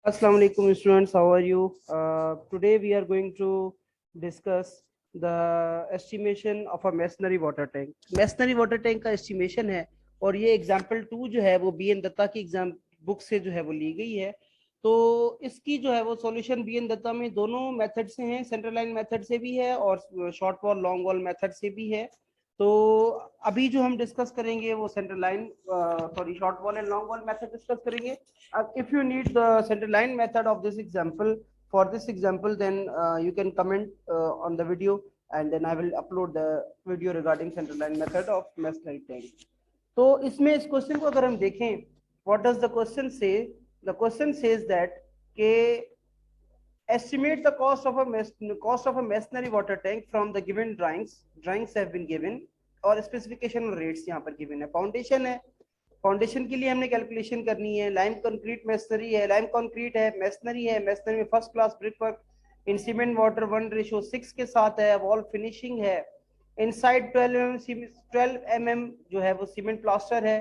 Assalamu alaikum students, how are you? Today we are going to discuss the estimation of a masonry water tank. Masonry water tank का estimation है और ये example 2 जो है वो B N Dutta की exam book से जो है वो ली गई है। तो इसकी जो है वो सॉल्यूशन बी एन दत्ता में दोनों मेथड से हैं, सेंट्रल लाइन मेथड से भी है और short wall long wall method से भी है। तो अभी जो हम डिस्कस करेंगे वो central line short wall and long wall method discuss करेंगे। If you need the center line method of this example, for this example, then you can comment on the video, and then I will upload the video regarding center line method of masonry tank. तो इसमें इस question को अगर हम देखें, what does the question say? The question says that के estimate the cost of a masonry water tank from the given drawings have been given और specification और रेट्स यहाँ पर गिवन है। फाउंडेशन है, फाउंडेशन के लिए हमने कैलकुलेशन करनी है। लाइम कंक्रीट मेसनरी है, लाइम कंक्रीट है, मेसनरी है, मेसनरी में first class brick work in cement water 1:6 के साथ है। वॉल फिनिशिंग है, इनसाइड 12 mm जो है वो सीमेंट प्लास्टर है,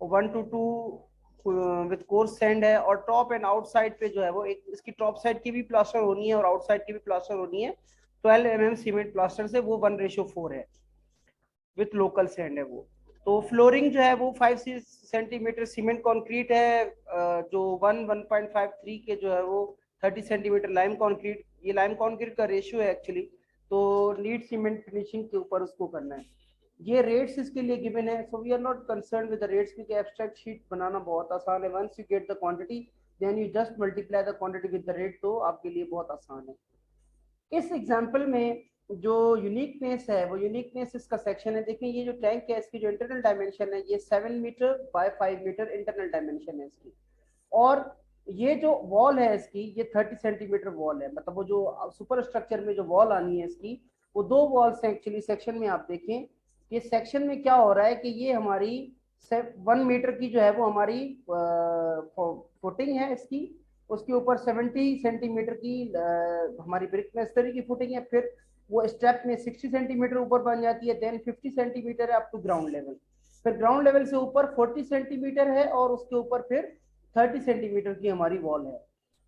1 to 2 विद कोर्स सैंड है, और टॉप एंड आउटसाइड पे जो है वो एक इसकी टॉप साइड की भी प्लास्टर होनी है और आउटसाइड की भी प्लास्टर होनी है। 12 mm सीमेंट प्लास्टर से वो 1:4 है, विथ लोकल सैंड है वो। तो फ्लोरिंग जो है वो 5 सेंटीमीटर सीमेंट कंक्रीट है, जो 1.53 के जो है वो 30 सेंटीमीटर लाइम कंक्रीट। ये लाइम कंक्रीट का रेशियो है एक्चुअली, तो नीट सीमेंट फिनिशिंग के ऊपर उसको करना है। ये रेट्स इसके लिए गिवन है, so we are not concern with the rates क्योंकि एब्स्ट्रैक्ट शीट बनाना बहुत आसान है। Once you get the quantity then you just multiply the quantity with the rate, तो आपके लिए बहुत आसान है। इस एग्जांपल में जो यूनिकनेस है वो यूनिकनेस इसका सेक्शन है। देखिए ये जो टैंक है इसकी जो इंटरनल डायमेंशन है ये 7 metre by 5 metre internal dimension है इसकी, और ये जो वॉल है इसकी ये 30 सेंटीमीटर वॉल है। मतलब वो जो सुपर स्ट्रक्चर में जो वॉल आनी है इसकी वो दो वॉल्स हैं एक्चुअली। सेक्शन में आप देखें, ये सेक्शन में क्या हो रहा है कि ये हमारी 1 मीटर की जो है वो हमारी फुटिंग है इसकी, उसके ऊपर 70 सेंटीमीटर की हमारी ब्रिक मेसनरी की फुटिंग है। फिर वो स्टेप में 60 सेंटीमीटर ऊपर बन जाती है, देन 50 सेंटीमीटर है अप टू ग्राउंड लेवल। फिर ग्राउंड लेवल से ऊपर 40 सेंटीमीटर है और उसके ऊपर फिर 30 सेंटीमीटर की हमारी वॉल है।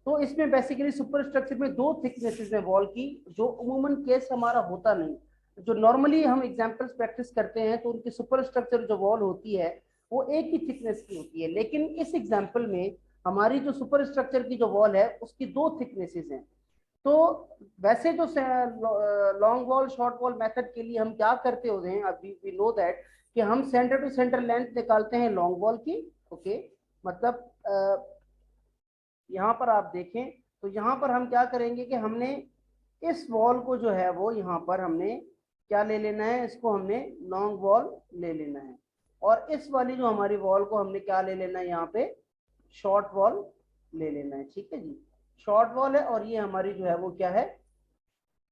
तो इसमें बेसिकली सुपर स्ट्रक्चर में दो थिकनेसेस है वॉल की, जो उमूमन केस हमारा होता नहीं। जो नॉर्मली हम एग्जांपल्स प्रैक्टिस करते हैं तो उनकी सुपर स्ट्रक्चर जो वॉल होती है वो एक ही थिकनेस की होती है, लेकिन इस एग्जांपल में हमारी जो सुपर स्ट्रक्चर की जो वॉल है उसकी दो थिकनेसेस हैं। तो वैसे जो long wall short wall method के लिए हम क्या करते होते हैं, अभी वी नो दैट कि हम सेंटर टू सेंटर लेंथ निकालते हैं लॉन्ग वॉल की। ओके, मतलब यहाँ पर आप देखें तो यहाँ पर हम क्या करेंगे कि हमने इस वॉल को जो है वो यहाँ पर हमने क्या ले लेना है, इसको हमने लॉन्ग वॉल ले लेना है, और इस वाली जो हमारी वॉल को हमने क्या ले लेना है यहाँ पे शॉर्ट वॉल ले लेना है। ठीक है जी, शॉर्ट वॉल है और ये हमारी जो है वो क्या है,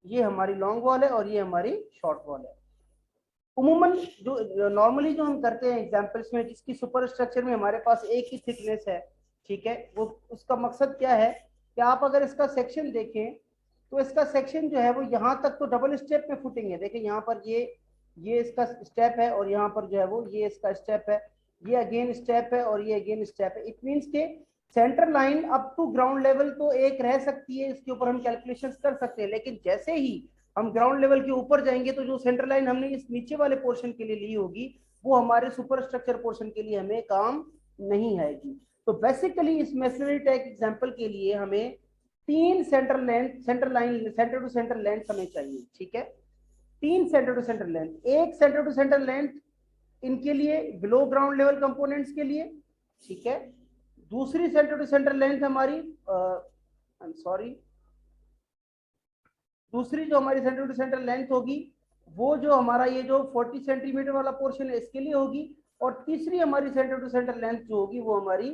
ये हमारी लॉन्ग वॉल है और ये हमारी शॉर्ट वॉल है। उमूमन जो नॉर्मली जो हम करते हैं एग्जांपल्स में जिसकी सुपर स्ट्रक्चर में हमारे पास एक ही थिकनेस है, ठीक है, वो उसका मकसद क्या है कि आप अगर इसका सेक्शन देखें तो इसका सेक्शन जो है वो यहाँ तक तो डबल स्टेप में फुटिंग है। देखिए यहाँ पर ये इसका स्टेप है और यहाँ पर जो है वो ये इसका स्टेप है, ये अगेन स्टेप है और ये अगेन स्टेप है। इट मीन्स के centre line up to ground level तो एक रह सकती है, इसके ऊपर हम कैलकुलेशन कर सकते हैं, लेकिन जैसे ही हम ग्राउंड लेवल के ऊपर जाएंगे तो जो सेंटर लाइन हमने इस नीचे वाले पोर्शन के लिए ली होगी वो हमारे सुपर स्ट्रक्चर पोर्शन के लिए हमें काम नहीं आएगी। तो बेसिकली इस मेसनरी टैंक एग्जांपल के लिए हमें 3 centre line centre to centre length हमें चाहिए। ठीक है, 3 सेंटर टू सेंटर लेंथ, एक सेंटर टू सेंटर लेंथ इनके लिए बिलो ग्राउंड लेवल कंपोनेंट्स के लिए, ठीक है। दूसरी सेंटर टू सेंटर लेंथ हमारी सॉरी दूसरी जो हमारी सेंटर टू सेंटर लेंथ होगी वो जो हमारा ये जो 40 सेंटीमीटर वाला पोर्शन है इसके लिए होगी, और तीसरी हमारी सेंटर टू सेंटर लेंथ जो होगी वो हमारी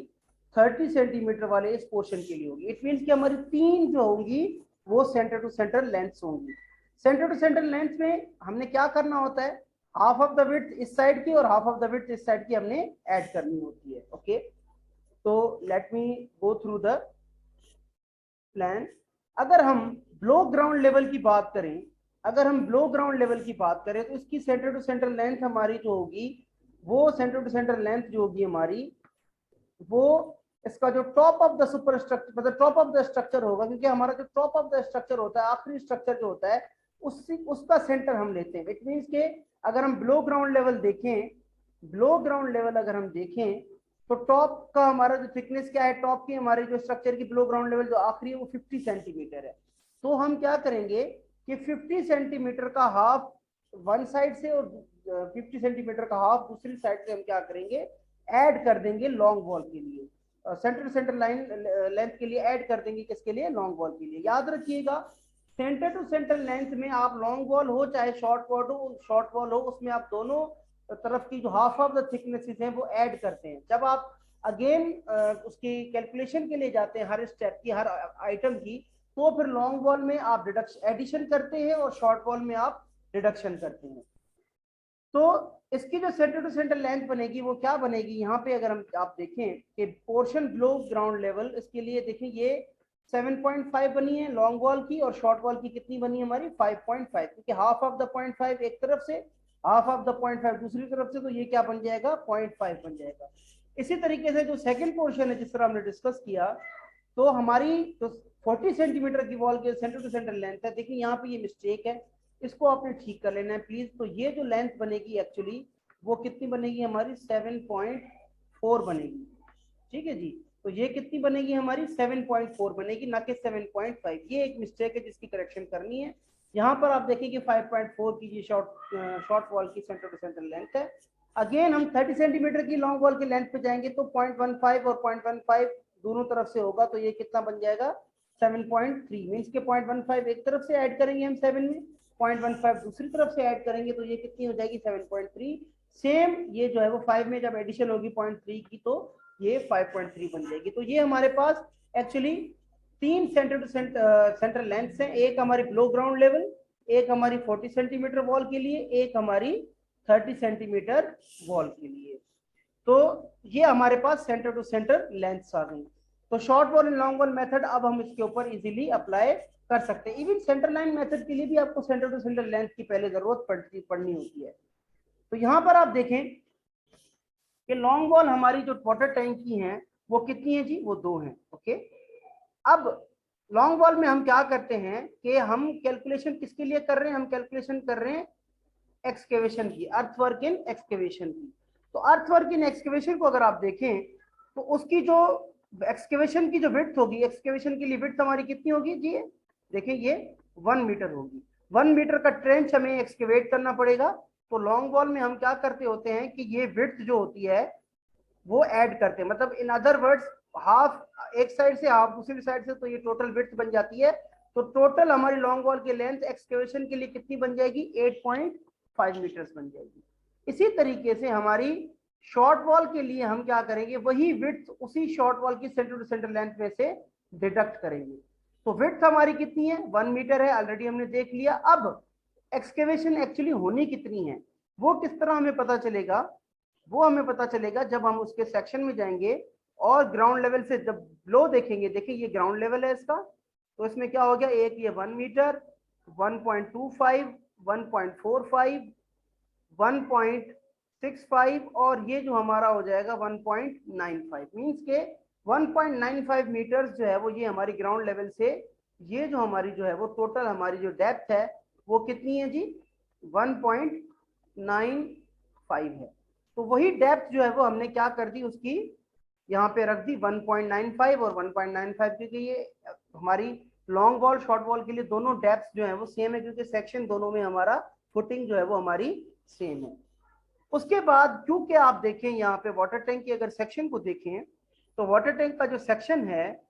30 सेंटीमीटर वाले इस पोर्शन के लिए होगी। इट मीन्स कि हमारी 3 जो होंगी वो सेंटर टू सेंटर लेंथ होंगी। सेंटर टू सेंटर लेंथ में हमने क्या करना होता है, हाफ ऑफ द विड्थ इस साइड की और हाफ ऑफ द विड्थ इस साइड की हमने ऐड करनी होती है। ओके, तो let me go through the plan. अगर हम ब्लो ग्राउंड लेवल की बात करें, अगर हम ब्लो ग्राउंड लेवल की बात करें तो इसकी सेंटर टू सेंटर लेंथ हमारी जो होगी वो सेंटर टू सेंटर लेंथ जो होगी हमारी वो इसका जो top of the super structure मतलब टॉप ऑफ द स्ट्रक्चर होगा, क्योंकि हमारा जो टॉप ऑफ द स्ट्रक्चर होता है, आखिरी स्ट्रक्चर जो होता है, उसका सेंटर हम लेते हैं। इट मीन्स के अगर हम बिलो ग्राउंड लेवल देखें, बिलो ग्राउंड लेवल अगर हम देखें तो टॉप का हमारा जो थिकनेस क्या है, टॉप की हमारे जो स्ट्रक्चर की बिलो ग्राउंड लेवल जो आखिरी है वो 50 सेंटीमीटर है। तो हम क्या करेंगे कि 50 सेंटीमीटर का हाफ वन साइड से और 50 सेंटीमीटर का हाफ दूसरी साइड से हम क्या करेंगे, ऐड कर देंगे लॉन्ग वॉल के लिए, सेंटर लाइन लेंथ के लिए ऐड कर देंगे। किसके लिए? लॉन्ग वॉल के लिए। याद रखिएगा सेंटर टू सेंटर लेंथ में आप लॉन्ग वॉल हो चाहे शॉर्ट वॉल हो, उसमें आप दोनों तरफ की जो हाफ ऑफ द थिकनेसेस हैं वो ऐड करते हैं। जब आप अगेन उसकी कैलकुलेशन के लिए जाते हैं हर स्टेप की, हर आइटम की, तो फिर लॉन्ग वॉल में आप डिडक्शन एडिशन करते हैं और शॉर्ट वॉल में आप रिडक्शन करते हैं। तो इसकी जो सेंटर टू सेंटर लेंथ बनेगी वो क्या बनेगी, यहाँ पे अगर हम आप देखें कि पोर्शन बिलो ग्राउंड लेवल, इसके लिए देखें ये 7.5 बनी है लॉन्ग वॉल की, और शॉर्ट वॉल की कितनी बनी है हमारी 5.5, क्योंकि हाफ ऑफ द 0.5 एक तरफ से, हाफ ऑफ द 0.5 दूसरी तरफ से, तो ये क्या बन जाएगा 0.5 बन जाएगा। इसी तरीके से जो सेकंड पोर्शन है जिस तरह हमने डिस्कस किया, तो हमारी जो 40 सेंटीमीटर की वॉल के सेंटर टू सेंटर लेंथ है, देखिए यहाँ पे ये मिस्टेक है, इसको आपने ठीक कर लेना है प्लीज। तो ये जो लेंथ बनेगी एक्चुअली वो कितनी बनेगी हमारी 7.4 बनेगी, ठीक है जी। तो ये कितनी बनेगी हमारी 7.4 बनेगी, ना कि 7.5। ये एक मिस्टेक है जिसकी करेक्शन करनी है। यहाँ पर आप देखेंगे 5.4 की ये शॉर्ट वॉल की सेंटर टू सेंटर लेंथ है। अगेन हम 30 सेंटीमीटर की लॉन्ग वॉल की लेंथ पे जाएंगे तो 0.15 और 0.15 दोनों तरफ से होगा, तो ये कितना बन जाएगा 7.3। मीन्स के 0.15 एक तरफ से ऐड करेंगे हम 7 में, 0.15 दूसरी तरफ से ऐड करेंगे, तो ये कितनी हो जाएगी 7.3। सेम ये जो है वो 5 में जब एडिशन होगी 0.3 की तो ये 5.3 बन जाएगी। तो ये हमारे पास एक्चुअली तीन सेंटर टू सेंटर लेंथ हैं, एक हमारी बिलो ग्राउंड लेवल, एक हमारी 40 सेंटीमीटर वॉल के लिए, एक हमारी 30 सेंटीमीटर वॉल के लिए। तो ये हमारे पास सेंटर टू सेंटर लेंथ आ गई। तो short wall and long wall method अब हम इसके ऊपर इजीली अप्लाई कर सकते हैं। इवन सेंटर लाइन मेथड के लिए भी आपको सेंटर टू सेंटर लेंथ की पहले जरूरत पड़नी होती है। तो यहाँ पर आप देखें कि लॉन्ग वॉल हमारी जो वाटर टैंक की हैं वो कितनी है जी, वो 2 हैं। ओके, अब लॉन्ग वॉल में हम क्या करते हैं कि हम कैलकुलेशन किसके लिए कर रहे हैं, हम कैलकुलेशन कर रहे हैं एक्सकेवेशन की, अर्थवर्क इन एक्सकेवेशन की। तो अर्थवर्क इन एक्सकेवेशन को अगर आप देखें तो उसकी जो एक्सकेवेशन की जो विड्थ होगी, एक्सकेवेशन के लिए विड्थ हमारी कितनी होगी जी, देखिए ये 1 मीटर होगी। 1 मीटर का ट्रेंच हमें एक्सकेवेट करना पड़ेगा। तो लॉन्ग वॉल में हम क्या करते होते हैं कि ये विड्थ जो होती है वो ऐड करते हैं, मतलब इन अदर वर्ड्स हाफ एक साइड से हाफ दूसरी साइड से, तो ये टोटल विड्थ बन जाती है। तो टोटल हमारी लॉन्ग वॉल की लेंथ एक्सकेवेशन के लिए कितनी बन जाएगी 8.5 मीटर्स बन जाएगी। इसी तरीके से हमारी शॉर्ट वॉल के लिए हम क्या करेंगे, वही विड्थ उसी शॉर्ट वॉल की सेंटर टू सेंटर लेंथ में से डिडक्ट करेंगे। तो विड्थ हमारी कितनी है 1 मीटर है, ऑलरेडी हमने देख लिया। अब एक्सकेवेशन एक्चुअली होनी कितनी है वो किस तरह हमें पता चलेगा, वो हमें पता चलेगा जब हम उसके सेक्शन में जाएंगे और ग्राउंड लेवल से जब लो देखेंगे। देखिए ये ग्राउंड लेवल है इसका, तो इसमें क्या हो गया, एक ये 1 मीटर, 1.25, 1.45, 1.65 और ये जो हमारा हो जाएगा 1.95। मीन्स के 1.95 मीटर्स जो है वो ये हमारी ग्राउंड लेवल से, ये जो हमारी जो है वो टोटल हमारी जो डेप्थ है वो कितनी है जी 1.95 है। तो वही डेप्थ जो है वो हमने क्या कर दी, उसकी यहाँ पे रख दी 1.95 और 1.95, क्योंकि ये हमारी लॉन्ग वॉल शॉर्ट वॉल के लिए दोनों डेप्थ जो है वो सेम है, क्योंकि सेक्शन दोनों में हमारा फुटिंग जो है वो हमारी सेम है। उसके बाद क्योंकि आप देखें यहाँ पे वाटर टैंक की अगर सेक्शन को देखें तो वाटर टैंक का जो सेक्शन है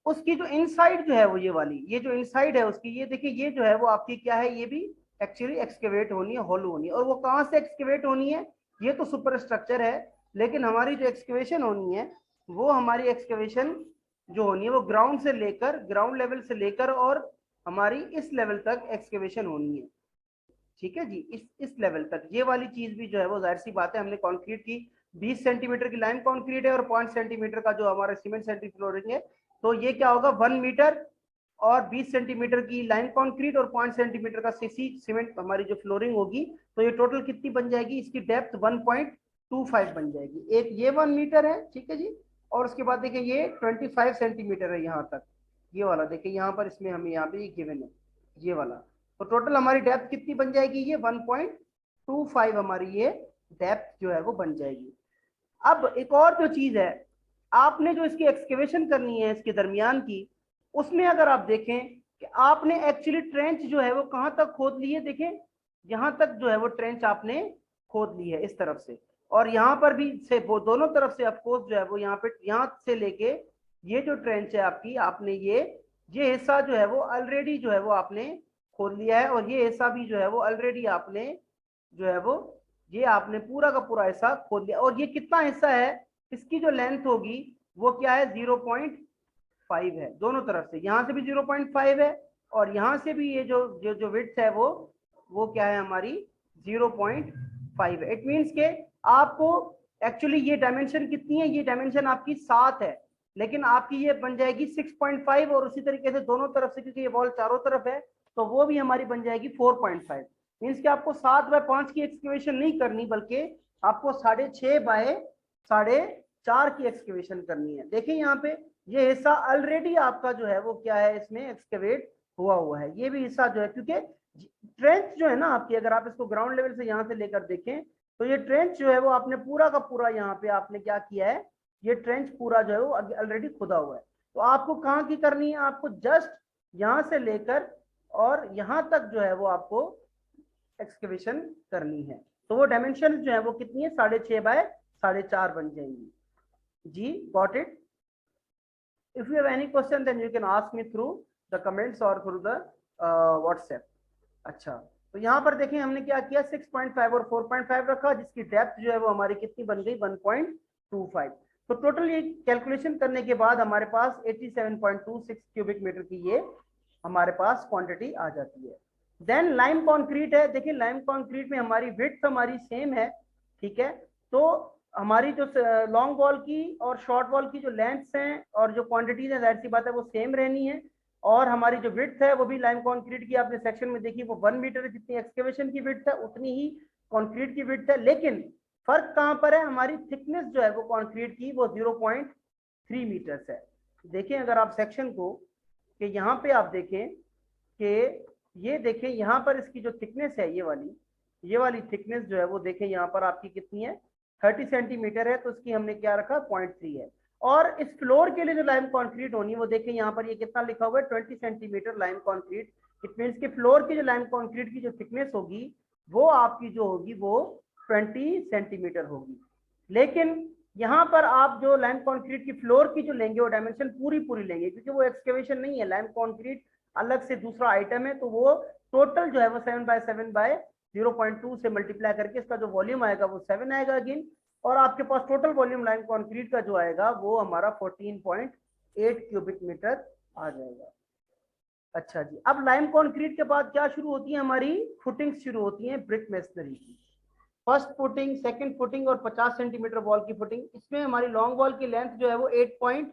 उसकी जो इनसाइड जो है वो ये वाली, ये जो इनसाइड है उसकी, ये देखिए ये जो है वो आपकी क्या है, ये भी एक्चुअली एक्सकेवेट होनी है, होलो होनी है। और वो कहाँ से एक्सकेवेट होनी है, ये तो सुपर स्ट्रक्चर है, लेकिन हमारी जो एक्सकेवेशन होनी है वो हमारी एक्सकेवेशन जो होनी है वो ग्राउंड से लेकर, ग्राउंड लेवल से लेकर और हमारी इस लेवल तक एक्सकेवेशन होनी है। ठीक है जी, इस लेवल तक। ये वाली चीज भी जो है वो जाहिर सी बात है, हमने कंक्रीट की 20 सेंटीमीटर की लाइन कंक्रीट है और 5 सेंटीमीटर का जो हमारा सीमेंट सेंट्री फ्लोरिंग है, तो ये क्या होगा 1 मीटर और 20 सेंटीमीटर की लाइन कंक्रीट और 5 सेंटीमीटर का सीसी सीमेंट हमारी जो फ्लोरिंग होगी, तो ये टोटल कितनी बन जाएगी, इसकी डेप्थ 1.25 बन जाएगी। एक ये 1 मीटर है, ठीक है जी, और उसके बाद देखिए ये 25 सेंटीमीटर है यहाँ तक, ये वाला देखिए यहाँ पर, इसमें हमें यहाँ पे ये गिवन है ये वाला। तो टोटल हमारी डेप्थ कितनी बन जाएगी, ये 1.25 हमारी ये डेप्थ जो है वो बन जाएगी। अब एक और जो चीज है, आपने जो इसकी एक्सकेवेशन करनी है इसके दरमियान की, उसमें अगर आप देखें कि आपने एक्चुअली ट्रेंच जो है वो कहां तक खोद ली है, देखें यहां तक जो है वो ट्रेंच आपने खोद ली है इस तरफ से, और यहाँ पर भी से वो दोनों तरफ से ऑफकोर्स जो है वो यहाँ पे यहाँ से लेके ये जो ट्रेंच है आपकी, आपने ये हिस्सा जो है वो ऑलरेडी जो है वो आपने खोद लिया है, और ये हिस्सा भी जो है वो ऑलरेडी आपने जो है वो ये आपने पूरा का पूरा हिस्सा खोद लिया। और ये कितना हिस्सा है, इसकी जो लेंथ होगी वो क्या है, 0.5 है दोनों तरफ से, यहाँ से भी 0.5 है और यहाँ से भी ये जो विड्थ है वो क्या है हमारी 0.5 है। इट मीन्स के आपको एक्चुअली ये डायमेंशन कितनी है, ये डायमेंशन आपकी 7 है, लेकिन आपकी ये बन जाएगी 6.5, और उसी तरीके से दोनों तरफ से क्योंकि ये वॉल चारों तरफ है तो वो भी हमारी बन जाएगी 4.5। मीन्स कि आपको 7/5 की एक्सकेवेशन नहीं करनी, बल्कि आपको 6.5/4.5 की एक्सकेवेशन करनी है। देखिए यहाँ पे ये हिस्सा ऑलरेडी आपका जो है वो क्या है, इसमें एक्सकेवेट हुआ है। ये भी हिस्सा जो है, क्योंकि ट्रेंच जो है ना आपकी, अगर आप इसको ग्राउंड लेवल से यहाँ से लेकर देखें तो ये ट्रेंच जो है वो आपने पूरा का पूरा यहाँ पे आपने क्या किया है, ये ट्रेंच पूरा जो है वो ऑलरेडी खुदा हुआ है। तो आपको कहाँ की करनी है, आपको जस्ट यहाँ से लेकर और यहाँ तक जो है वो आपको एक्सकेवेशन करनी है। तो वो डायमेंशन जो है वो कितनी है, 6.5/4.5 बन जाएंगी। जी got it? if you have any question then you can ask me through the comments or through the WhatsApp। अच्छा, तो यहाँ पर देखें हमने क्या किया, 6.5 और 4.5 रखा, जिसकी डेप्थ जो है वो हमारी कितनी बन गई, 1.25। तो टोटल ये कैलकुलेशन करने के बाद हमारे पास 87.26 क्यूबिक मीटर की ये हमारे पास क्वांटिटी आ जाती है। देन लाइम कॉन्क्रीट है, देखिए लाइम कॉन्क्रीट में हमारी विड्थ हमारी सेम है, ठीक है। तो हमारी जो लॉन्ग वॉल की और शॉर्ट वॉल की जो लेंथ्स हैं और जो क्वांटिटीज है, जाहिर सी बात है वो सेम रहनी है। और हमारी जो विड्थ है वो भी लाइम कंक्रीट की आपने सेक्शन में देखी, वो 1 मीटर है, जितनी एक्सकेवेशन की विड्थ है उतनी ही कंक्रीट की विड्थ है। लेकिन फर्क कहां पर है, हमारी थिकनेस जो है वो कंक्रीट की वो 0.3 मीटर्स है। देखें अगर आप सेक्शन को, कि यहाँ पे आप देखें कि ये देखें यहाँ पर इसकी जो थिकनेस है ये वाली थिकनेस जो है वो देखें यहाँ पर आपकी कितनी है, 30 सेंटीमीटर है, तो इसकी हमने क्या रखा, 0.3 है। और इस फ्लोर के लिए जो लाइम कंक्रीट होनी है वो देखें यहाँ पर ये कितना लिखा हुआ है, 20 centimetre lime concrete. It means कि फ्लोर की जो लाइम कंक्रीट की जो थिकनेस होगी वो आपकी जो होगी वो 20 सेंटीमीटर होगी। लेकिन यहाँ पर आप जो लाइम कंक्रीट की फ्लोर की जो लेंगे वो डायमेंशन पूरी लेंगे, क्योंकि वो एक्सकेवेशन नहीं है, लाइम कंक्रीट अलग से दूसरा आइटम है। तो वो टोटल जो है वो 7/7/0.2 से मल्टीप्लाई करके इसका जो वॉल्यूम आएगा वो 7 आएगा अगेन, और आपके पास टोटल वॉल्यूम लाइम कंक्रीट का जो आएगा वो हमारा 14.8 क्यूबिक मीटर आ जाएगा। अच्छा जी, अब लाइम कंक्रीट के बाद क्या शुरू होती है, हमारी फुटिंग्स शुरू होती हैं ब्रिक मेसनरी की। फर्स्ट फुटिंग, सेकंड फुटिंग और 50 सेंटीमीटर वॉल की फुटिंग। इसमें हमारी लॉन्ग वॉल की लेंथ जो है वो 8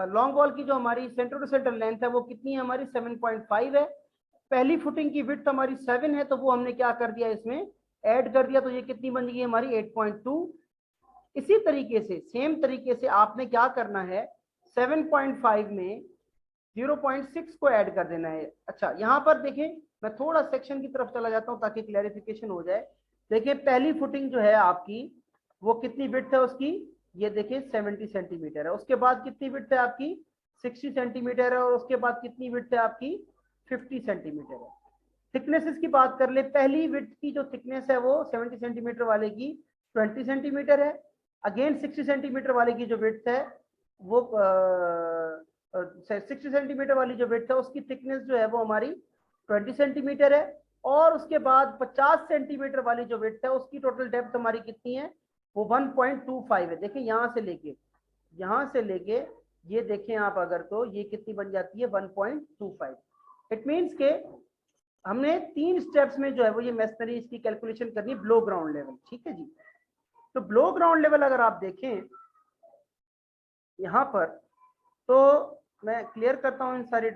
लॉन्ग वॉल की जो हमारी सेंटर टू सेंटर लेंथ है वो कितनी है, हमारी 7.5 है। पहली फुटिंग की विड्थ हमारी 7 है, तो वो हमने क्या कर दिया, इसमें ऐड कर दिया, तो ये कितनी बन गई हमारी 8.2। इसी तरीके से सेम तरीके से आपने क्या करना है, 7.5 में 0.6 को ऐड कर देना है। अच्छा, यहाँ पर देखें मैं थोड़ा सेक्शन की तरफ चला जाता हूँ ताकि क्लैरिफिकेशन हो जाए। देखिए पहली फुटिंग जो है आपकी वो कितनी विड्थ है उसकी, ये देखिए 70 सेंटीमीटर है। उसके बाद कितनी विड्थ है आपकी, 60 सेंटीमीटर है। और उसके बाद कितनी विड्थ है आपकी, 50 सेंटीमीटर है। थिकनेसेस की बात कर ले, पहली विड्थ की जो थिकनेस है वो 70 सेंटीमीटर वाले की 20 सेंटीमीटर है। अगेन 60 सेंटीमीटर वाले की जो विड्थ है वो 60 सेंटीमीटर वाली जो विड्थ है उसकी थिकनेस जो है वो हमारी 20 सेंटीमीटर है। और उसके बाद 50 सेंटीमीटर वाली जो विड्थ है उसकी टोटल डेप्थ हमारी कितनी है, वो 1.25 है। देखिए यहाँ से लेके ये देखें आप अगर, तो ये कितनी बन जाती है, 1.25। इट मीन्स के हमने 3 स्टेप्स में जो है वो ये मेसनरी इसकी कैलकुलेशन करनी है ब्लो ग्राउंड लेवल, ठीक है जी। तो ब्लो ग्राउंड लेवल अगर आप देखें यहाँ पर, तो मैं क्लियर करता हूँ इन सारे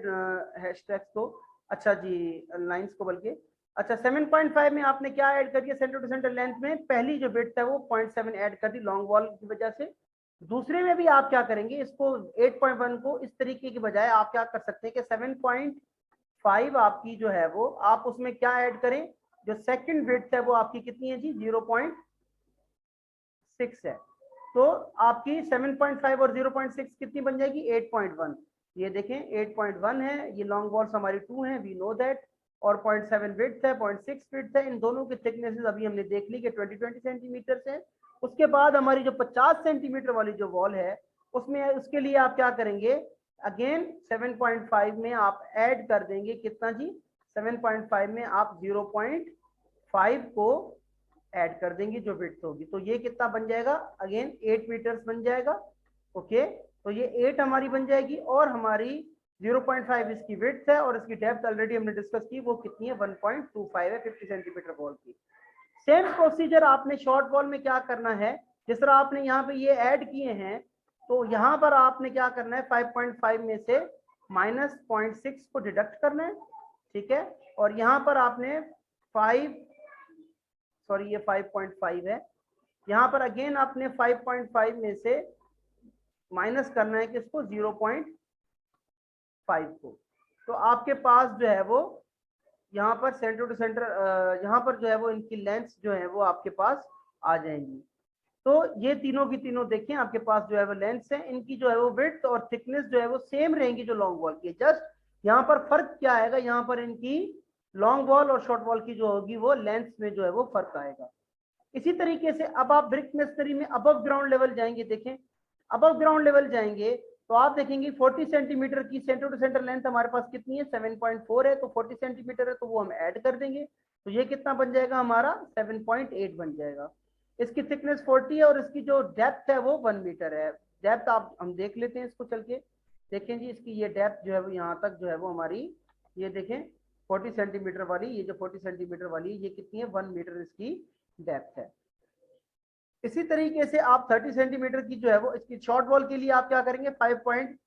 हैशटैग्स को। अच्छा जी, लाइंस को बल्कि। अच्छा, 7.5 में आपने क्या ऐड कर दिया, सेंटर टू सेंटर लेंथ में पहली जो विड्थ है वो 0.7 ऐड कर दी लॉन्ग वॉल की वजह से। दूसरे में भी आप क्या करेंगे, इसको 8.1 को इस तरीके की बजाय आप क्या कर सकते हैं कि 7.5 आपकी जो है वो आप उसमें क्या ऐड करें, जो सेकंड विड्थ है वो आपकी कितनी है जी 0.6 है, तो आपकी 7.5 और 0.6 कितनी बन जाएगी 8.1। ये देखें 8.1 है, ये लॉन्ग वॉल्स हमारी 2 है, वी नो दैट, और 0.7 विड्थ है, 0.6 विड्थ है। इन दोनों की थिकनेसेस अभी हमने देख ली कि 20 सेंटीमीटर है। उसके बाद हमारी जो 50 सेंटीमीटर वाली जो वॉल है उसमें उसके लिए आप क्या करेंगे, अगेन 7.5 में आप ऐड कर देंगे कितना जी, 7.5 में आप 0.5 को ऐड कर देंगे जो विड्थ होगी, तो ये कितना बन जाएगा, अगेन 8 मीटर्स बन जाएगा। ओके, तो ये 8 हमारी बन जाएगी, और हमारी 0.5 इसकी विड्थ है, और इसकी डेप्थ ऑलरेडी हमने डिस्कस की, वो कितनी है 1.25 है 50 सेंटीमीटर वॉल की। सेम प्रोसीजर आपने शॉर्ट वॉल में क्या करना है, जिस तरह आपने यहाँ पे ये ऐड किए हैं, तो यहाँ पर आपने क्या करना है 5.5 में से -0.6 को डिडक्ट करना है, ठीक है, और यहाँ पर आपने 5, सॉरी ये 5.5 है, यहाँ पर अगेन आपने 5.5 में से माइनस करना है किसको 0.5 को, तो आपके पास जो है वो यहाँ पर सेंटर टू सेंटर यहाँ पर जो है वो इनकी लेंथ जो है वो आपके पास आ जाएंगी। तो ये तीनों की तीनों देखें आपके पास जो है वो लेंथ है, इनकी जो है वो विड्थ और थिकनेस जो है वो सेम रहेंगी जो लॉन्ग वॉल की, जस्ट यहाँ पर फर्क क्या आएगा, यहाँ पर इनकी लॉन्ग वॉल और शॉर्ट वॉल की जो होगी वो लेंथ में जो है वो फर्क आएगा। इसी तरीके से अब आप ब्रिक मेसनरी में अबव ग्राउंड लेवल जाएंगे, देखें अबव ग्राउंड लेवल जाएंगे तो आप देखेंगे 40 सेंटीमीटर की सेंटर टू सेंटर लेंथ हमारे पास कितनी है 7.4 है, तो 40 सेंटीमीटर है तो वो हम ऐड कर देंगे, तो ये कितना बन जाएगा हमारा 7.8 बन जाएगा। इसकी थिकनेस 40 है और इसकी जो डेप्थ है वो 1 मीटर है। डेप्थ आप हम देख लेते हैं इसको चल के, देखें जी इसकी ये डेप्थ जो है वो यहाँ तक जो है वो हमारी, ये देखें 40 सेंटीमीटर वाली, ये जो 40 सेंटीमीटर वाली ये कितनी है 1 मीटर इसकी डेप्थ है। इसी तरीके से आप 30 सेंटीमीटर की जो है वो इसकी शॉर्ट वॉल के लिए आप क्या करेंगे 5 पॉइंट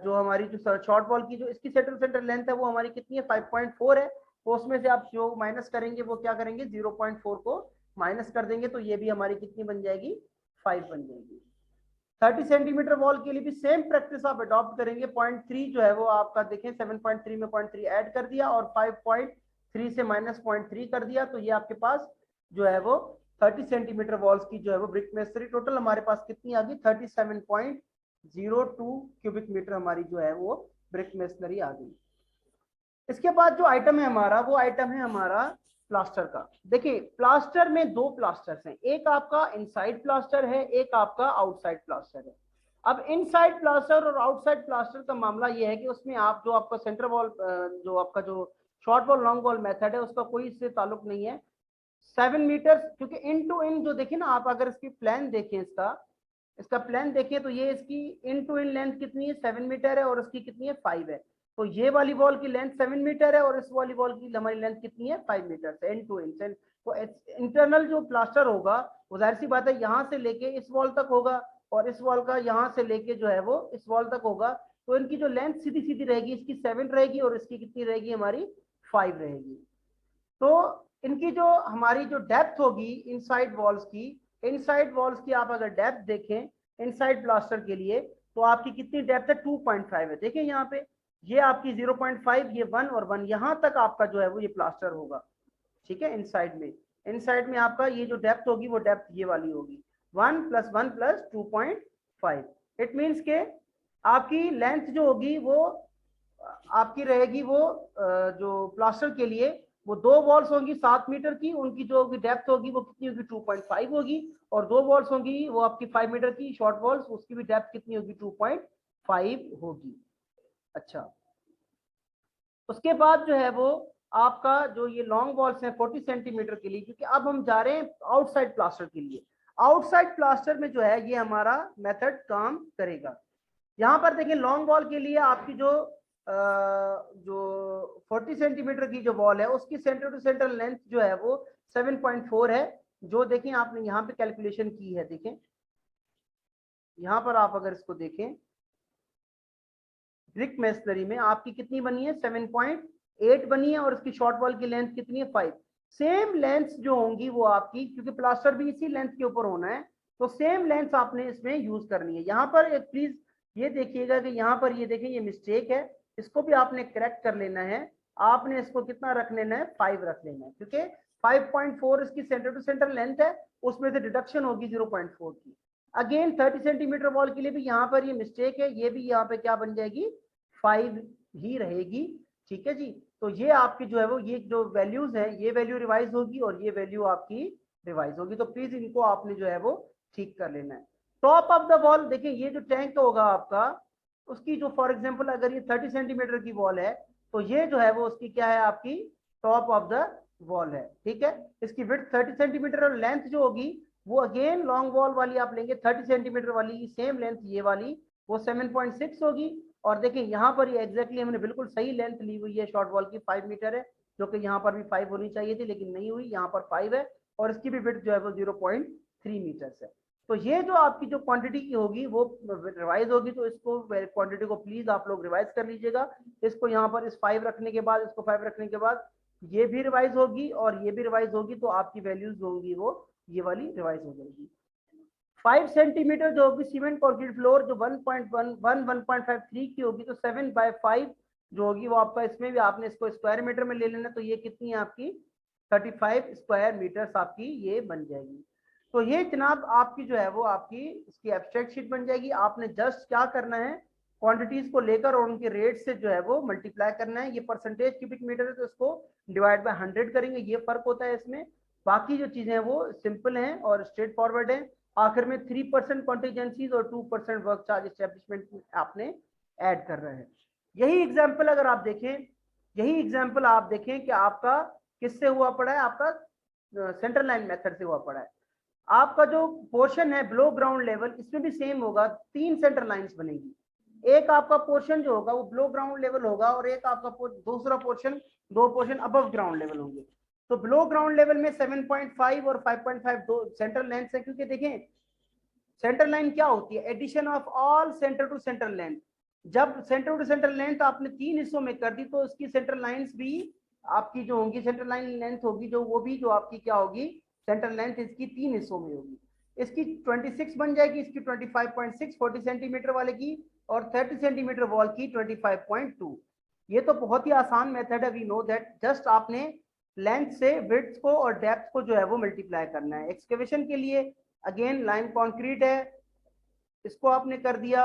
जो हमारी जो शॉर्ट वॉल की जो इसकी सेंटर लेंथ है वो हमारी कितनी है 5.4 है, तो उसमें से आप जो माइनस करेंगे वो क्या करेंगे 0.4 को माइनस कर देंगे, तो ये भी हमारी कितनी बन जाएगी 5 बन जाएगी। 30 सेंटीमीटर वॉल के लिए भी सेम प्रैक्टिस आप अडॉप्ट करेंगे, 0.3 जो है वो आपका देखें 7.3 में 0.3 ऐड कर दिया और 5.3 से -0.3 कर दिया, तो ये आपके पास जो है वो 30 सेंटीमीटर वॉल्स की जो है वो ब्रिक मेसनरी टोटल हमारे पास कितनी आ गई 37.02 क्यूबिक मीटर हमारी जो है वो ब्रिक मेसनरी आ गई। इसके बाद जो आइटम है हमारा वो आइटम है हमारा प्लास्टर का। देखिए प्लास्टर में दो प्लास्टर्स हैं, एक आपका इनसाइड प्लास्टर है, एक आपका आउटसाइड प्लास्टर है। अब इनसाइड प्लास्टर और आउटसाइड प्लास्टर का मामला ये है कि उसमें आप जो आपका सेंटर वॉल जो आपका जो short wall long wall method है उसका कोई इससे ताल्लुक नहीं है। 7 मीटर, क्योंकि इन टू इन जो देखिए ना आप अगर इसकी प्लान देखें, इसका प्लान देखें तो ये इसकी इन टू इन लेंथ कितनी है 7 मीटर है और इसकी कितनी है 5 है, तो ये वाली वॉल की लेंथ 7 मीटर है और इस वाली वॉल की हमारी लेंथ कितनी है 5 मीटर है इन टू इन। तो इंटरनल जो प्लास्टर होगा वो जाहिर सी बात है यहाँ से लेके इस वॉल तक होगा और इस वॉल का यहाँ से लेके जो है वो इस वॉल तक होगा, तो इनकी जो लेंथ सीधी सीधी रहेगी, इसकी 7 रहेगी और इसकी कितनी रहेगी हमारी 5 रहेगी। तो इनकी जो हमारी जो डेप्थ होगी इनसाइड वॉल्स की आप अगर डेप्थ देखें इनसाइड प्लास्टर के लिए तो आपकी कितनी डेप्थ है 2.5 है। देखिए यहाँ पे ये आपकी 0.5, ये 1 और 1 यहाँ तक आपका जो है वो ये प्लास्टर होगा, ठीक है। इनसाइड में आपका ये जो डेप्थ होगी वो डेप्थ ये वाली होगी 1 + 1 + 2.5। इट मीन्स के आपकी लेंथ जो होगी वो आपकी रहेगी वो जो प्लास्टर के लिए वो दो वॉल्स होंगी 7 मीटर की, उनकी जो डेप्थ होगी वो कितनी होगी 2.5 होगी, और दो वॉल्स होंगी वो आपकी 5 मीटर की शॉर्ट वॉल्स, उसकी भी डेप्थ कितनी होगी 2.5 होगी। अच्छा, उसके बाद जो है वो आपका जो ये लॉन्ग वॉल्स हैं 40 सेंटीमीटर के लिए, क्योंकि अब हम जा रहे हैं आउटसाइड प्लास्टर के लिए। आउटसाइड प्लास्टर में जो है ये हमारा मेथड काम करेगा। यहाँ पर देखें लॉन्ग वॉल के लिए आपकी जो 40 सेंटीमीटर की जो वॉल है उसकी सेंटर टू सेंटर लेंथ जो है वो 7.4 है, जो देखें आपने यहाँ पे कैलकुलेशन की है। देखें यहाँ पर आप अगर इसको देखें ब्रिक मेसनरी में आपकी कितनी बनी है 7.8 बनी है और इसकी शॉर्ट वॉल की लेंथ कितनी है 5। सेम लेंथ जो होंगी वो आपकी, क्योंकि प्लास्टर भी इसी लेंथ के ऊपर होना है, तो सेम लेंथ आपने इसमें यूज करनी है। यहाँ पर एक प्लीज ये देखिएगा कि यहाँ पर ये देखें ये मिस्टेक है, इसको भी आपने करेक्ट कर लेना है। आपने इसको कितना रख लेना है, 5 रख लेना है, क्योंकि 5.4 इसकी सेंटर टू सेंटर लेंथ है, उसमें से डिडक्शन होगी 0.4 की। अगेन 30 सेंटीमीटर वॉल के लिए भी यहाँ पर ये मिस्टेक है, ये भी यहाँ पे क्या बन जाएगी, 5 ही रहेगी। ठीक है जी, तो ये आपकी जो है वो ये जो वैल्यूज है ये वैल्यू रिवाइज होगी और ये वैल्यू आपकी रिवाइज होगी। तो प्लीज इनको आपने जो है वो ठीक कर लेना है। टॉप ऑफ द वॉल देखिए, ये जो टैंक होगा आपका, उसकी जो फॉर एग्जांपल अगर ये 30 सेंटीमीटर की वॉल है, तो ये जो है वो उसकी क्या है, आपकी टॉप ऑफ द वॉल है। ठीक है, इसकी विड्थ 30 सेंटीमीटर और लेंथ जो होगी वो अगेन लॉन्ग वॉल वाली आप लेंगे 30 सेंटीमीटर वाली सेम लेंथ ये वाली वो 7.6 होगी। और देखिए यहाँ पर ये एग्जैक्टली हमने बिल्कुल सही लेंथ ली हुई है शॉर्ट वॉल की, 5 मीटर है, जो कि यहाँ पर भी 5 होनी चाहिए थी लेकिन नहीं हुई, यहाँ पर 5 है। और इसकी भी विड्थ जो है वो 0.3 मीटर है। तो ये जो आपकी जो क्वांटिटी की होगी वो रिवाइज होगी, तो इसको क्वांटिटी को प्लीज आप लोग रिवाइज कर लीजिएगा। इसको यहाँ पर इस 5 रखने के बाद, इसको 5 रखने के बाद ये भी रिवाइज होगी और ये भी रिवाइज होगी, तो आपकी वैल्यूज होंगी वो ये वाली रिवाइज हो जाएगी। 5 सेंटीमीटर जो होगी सीमेंट कंक्रीट फ्लोर जो 1.53 की होगी, तो 7/5 जो होगी वो आपका, इसमें भी आपने इसको स्क्वायर मीटर में ले लेना, तो ये कितनी है आपकी 35 स्क्वायर मीटर्स आपकी ये बन जाएगी। तो ये जनाब आपकी जो है वो आपकी इसकी एब्स्ट्रैक्ट शीट बन जाएगी। आपने जस्ट क्या करना है, क्वांटिटीज को लेकर और उनके रेट से जो है वो मल्टीप्लाई करना है। ये परसेंटेज क्यूबिक मीटर है तो इसको डिवाइड बाय 100 करेंगे, ये फर्क होता है इसमें। बाकी जो चीजें हैं वो सिंपल हैं और स्ट्रेट फॉरवर्ड है। आखिर में 3% कॉन्टीजेंसीज और 2% वर्क चार्ज एस्टेब्लिशमेंट आपने ऐड कर रहे हैं। यही एग्जाम्पल अगर आप देखें, यही एग्जाम्पल आप देखें कि आपका किससे हुआ पड़ा है, आपका सेंट्रल लाइन मेथड से हुआ पड़ा है। आपका जो पोर्शन है बिलो ग्राउंड लेवल, इसमें भी सेम होगा, 3 सेंटर लाइंस बनेगी। एक आपका पोर्शन जो होगा वो बिलो ग्राउंड लेवल होगा और एक आपका दूसरा portion, 2 portion above ground level होंगे। तो बिलो ग्राउंड लेवल में 7.5 और 5.5 दो सेंट्रल लेंथ है, क्योंकि देखें सेंटर लाइन क्या होती है, addition of all centre to centre length. जब सेंटर टू सेंटर लेंथ आपने 3 हिस्सों में कर दी, तो उसकी सेंटर लाइंस भी आपकी जो होंगी, सेंटर लाइन लेंथ होगी जो वो भी जो आपकी क्या होगी, सेंटर लेंथ इसकी 3 हिस्सों में होगी। इसकी 26 बन जाएगी, इसकी 25.6 40 सेंटीमीटर वाले की, और 30 सेंटीमीटर वॉल की 25.2। ये तो बहुत ही आसान मेथड है, वी नो दैट। जस्ट आपने लेंथ से विड्थ को और डेप्थ को जो है वो मल्टीप्लाई करना है। एक्सकेवेशन के लिए अगेन लाइम कंक्रीट है, इसको आपने कर दिया,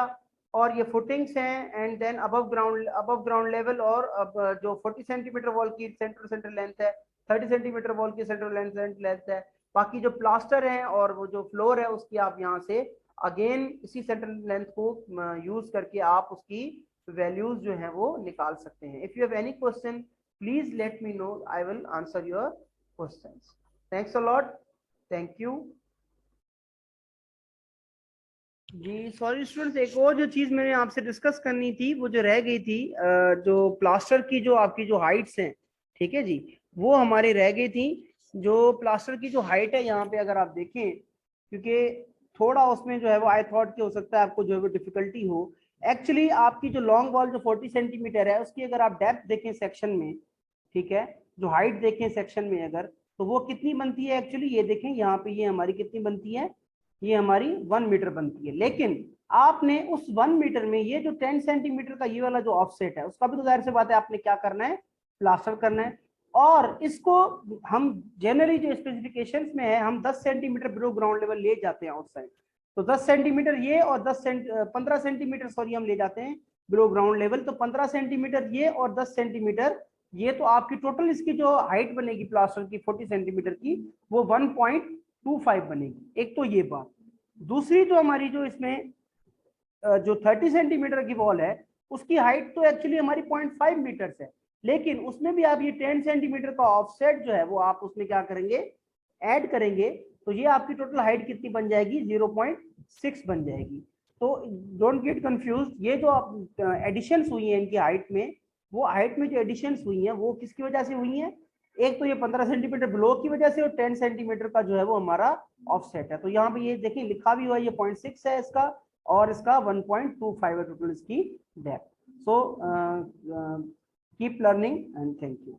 और ये फुटिंग्स हैं, and then above ground level, और अब जो 40 सेंटीमीटर वॉल की सेंटर लेंथ है, 30 सेंटीमीटर वॉल की सेंटर लेंथ है। बाकी जो प्लास्टर है और वो जो फ्लोर है उसकी आप यहाँ से अगेन इसी सेंटर लेंथ को यूज करके आप उसकी वैल्यूज जो है वो निकाल सकते हैं। If you have any question please let me know, I will answer your questions. Thanks a lot, thank you जी। सॉरी स्टूडेंट्स, एक और जो चीज मैंने आपसे डिस्कस करनी थी वो जो रह गई थी, जो प्लास्टर की जो आपकी जो हाइट्स हैं, ठीक है जी, वो हमारी रह गई थी। जो प्लास्टर की जो हाइट है यहाँ पे अगर आप देखें, क्योंकि थोड़ा उसमें जो है वो आई थॉट कि हो सकता है आपको जो है वो डिफिकल्टी हो। एक्चुअली आपकी जो लॉन्ग वॉल जो 40 सेंटीमीटर है उसकी अगर आप डेप्थ देखें सेक्शन में, ठीक है, जो हाइट देखें सेक्शन में अगर, तो वो कितनी बनती है एक्चुअली, ये देखें यहाँ पे ये हमारी कितनी बनती है, ये हमारी 1 मीटर बनती है। लेकिन आपने उस 1 मीटर में ये जो 10 सेंटीमीटर का ये वाला जो ऑफसेट है उसका भी तो जाहिर सी बात है आपने क्या करना है, प्लास्टर करना है। और इसको हम जनरली जो स्पेसिफिकेशंस में है हम 10 सेंटीमीटर बिलो ग्राउंड लेवल ले जाते हैं आउटसाइड। तो 10 सेंटीमीटर ये और 15 सेंटीमीटर सॉरी हम ले जाते हैं बिलो ग्राउंड लेवल। तो 15 सेंटीमीटर ये और 10 सेंटीमीटर ये, तो आपकी टोटल इसकी जो हाइट बनेगी प्लास्टर की 40 सेंटीमीटर की, वो 1.25 बनेगी। एक तो ये बात। दूसरी जो हमारी जो इसमें जो 30 सेंटीमीटर की वॉल है उसकी हाइट तो एक्चुअली हमारी 0.5 मीटर है, लेकिन उसमें भी आप ये 10 सेंटीमीटर का ऑफसेट जो है वो आप उसमें क्या करेंगे, ऐड करेंगे, तो ये आपकी टोटल हाइट कितनी बन जाएगी, 0.6 बन जाएगी। तो डोंट गेट कंफ्यूज, ये जो आप एडिशंस हुई हैं इनकी हाइट में, वो हाइट में जो एडिशंस हुई हैं वो किसकी वजह से हुई हैं, एक तो ये 15 सेंटीमीटर ब्लो की वजह से, और 10 सेंटीमीटर का जो है वो हमारा ऑफसेट है। तो यहाँ पे ये देखिए लिखा भी हुआ है, ये 0.6 है इसका, और इसका 1.25 है टोटल इसकी depth. So keep learning and thank you.